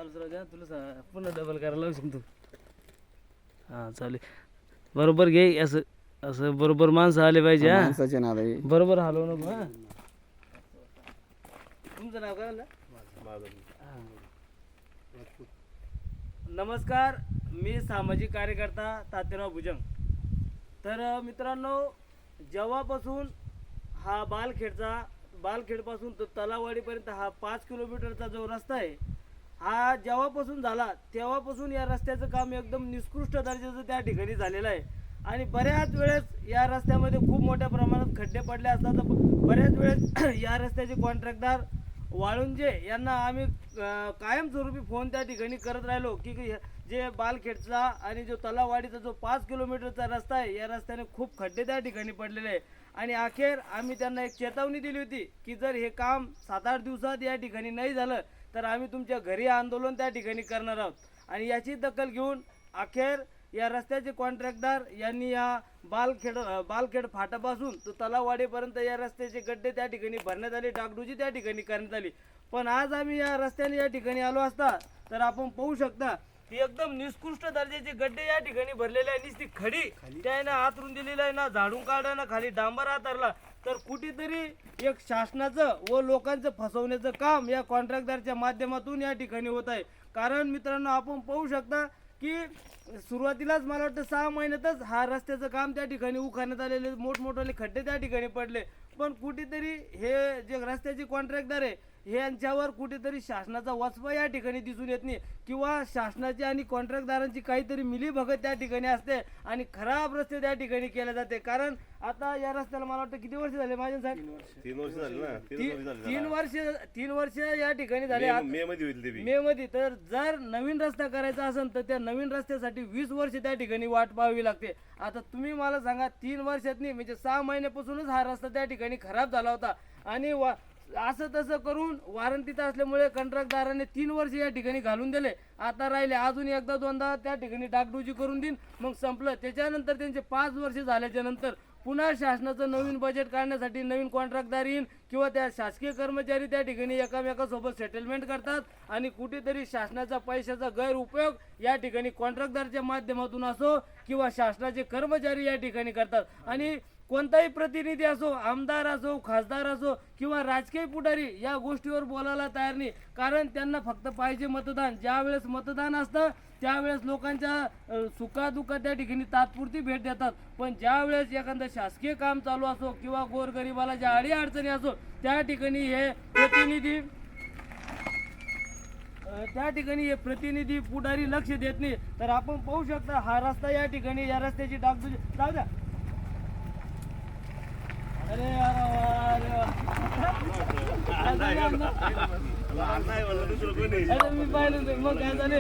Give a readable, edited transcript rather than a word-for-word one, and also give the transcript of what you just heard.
चालूच राहू द्या तुला पुन्हा डबल करायला लावू शकतो. हां चालेल बरोबर घे असं असं बरोबर माणसं आले पाहिजे. हा माणसाचे नाद आहे. बरोबर हलवू नको. हा तुमचं नाव काय म्हणलं? नमस्कार मी सामाजिक कार्यकर्ता तात्याराव भुजंग. तर मित्रांनो जेव्हापासून हा बालखेडपासून तो तलाववाडीपर्यंत हा 5 किलोमीटरचा जो रस्ता आहे हा जेव्हापासून झाला तेव्हापासून या रस्त्याचं काम एकदम निकृष्ट दर्जाचं त्या ठिकाणी झालेलं आहे. आणि बऱ्याच वेळेस या रस्त्यामध्ये खूप मोठ्या प्रमाणात खड्डे पडले असतात. बऱ्याच वेळेस या रस्त्याचे कॉन्ट्रॅक्टदार वाळुंजे यांना आम्ही कायमस्वरूपी फोन त्या ठिकाणी करत राहिलो की जे बालखेडचा आणि जो तलाववाडीचा जो 5 किलोमीटरचा रस्ता आहे या रस्त्याने खूप खड्डे त्या ठिकाणी पडलेले आहे. आणि अखेर आम्ही त्यांना एक चेतावणी दिली होती की जर हे काम 7-8 दिवसात या ठिकाणी नाही झालं तर आम्ही तुमच्या घरी आंदोलन त्या ठिकाणी करणार आहोत. आणि याची दखल घेऊन अखेर या रस्त्याचे कॉन्ट्रॅक्टदार यांनी या बालखेड फाटापासून तो तलाववाडीपर्यंत या रस्त्याचे गड्डे त्या ठिकाणी भरण्यात आले, डागडुजी त्या ठिकाणी करण्यात आली. पण आज आम्ही या रस्त्याने या ठिकाणी आलो असता तर आपण पाहू शकता की एकदम निकृष्ट दर्जाचे गड्डे या ठिकाणी भरलेले आहे. नुसती खडी त्याने आतरून दिलेलं आहे ना, झाडून काढा ना, खाली डांबर आतरला. तर कुठेतरी एक शासनाचं व लोकांचं फसवण्याचं काम या कॉन्ट्रॅक्टदारच्या माध्यमातून या ठिकाणी होत आहे. कारण मित्रांनो आपण पाहू शकता की सुरुवातीलाच मला वाटतं 6 महिन्यातच हा रस्त्याचं काम त्या ठिकाणी उखाण्यात आलेले मोठमोठे खड्डे त्या ठिकाणी पडले. पण कुठेतरी हे जे रस्त्याचे कॉन्ट्रॅक्टर आहे हे यांच्यावर कुठेतरी शासनाचा वचपा या ठिकाणी दिसून येत नाही किंवा शासनाची आणि कॉन्ट्रॅक्टदारांची काहीतरी मिलीभगत त्या ठिकाणी असते आणि खराब रस्ते त्या ठिकाणी केले जाते. कारण आता या रस्त्याला मला वाटतं किती वर्ष झाले माझ्या साहेब? 3 वर्ष झाले ना. 3 वर्ष या ठिकाणी झाले. मे मध्ये होईल ते बी. मे मध्ये. तर जर नवीन रस्ता करायचा असेल तर त्या नवीन रस्त्यासाठी 20 वर्ष त्या ठिकाणी वाट पाहावी लागते. आता तुम्ही मला सांगा 3 वर्षात नाही म्हणजे 6 महिन्यापासूनच हा रस्ता त्या ठिकाणी खराब झाला होता. आणि असं तसं करून वॉरंटीत असल्यामुळे कंत्राटदाराने 3 वर्ष या ठिकाणी घालून दिले. आता राहिले अजून एकदा दोनदा त्या ठिकाणी डागडुजी करून देईन मग संपलं. त्याच्यानंतर त्यांचे 5 वर्ष झाल्याच्या नंतर पुन्हा शासनाचं नवीन बजेट काढण्यासाठी नवीन कॉन्ट्रॅक्टदार येईल किंवा त्या शासकीय कर्मचारी त्या ठिकाणी एकामेकासोबत सेटलमेंट करतात आणि कुठेतरी शासनाचा पैशाचा गैरउपयोग या ठिकाणी कॉन्ट्रॅक्टदारच्या माध्यमातून असो किंवा शासनाचे कर्मचारी या ठिकाणी करतात. आणि कोणताही प्रतिनिधी असो, आमदार असो, खासदार असो किंवा राजकीय पुढारी या गोष्टीवर बोलायला तयार नाही. कारण त्यांना फक्त पाहिजे मतदान. ज्या वेळेस मतदान असतं त्यावेळेस लोकांच्या सुखादुःखात त्या ठिकाणी तात्पुरती भेट देतात. पण ज्या वेळेस एखादं शासकीय काम चालू असो किंवा गोरगरिबाला ज्या अडीअडचणी असो त्या ठिकाणी हे प्रतिनिधी पुढारी लक्ष देत नाही. तर आपण पाहू शकता हा रस्ता या ठिकाणी या रस्त्याची डागडुजी जाऊ द्या. अरे मी पाहिलं मग काय झाले.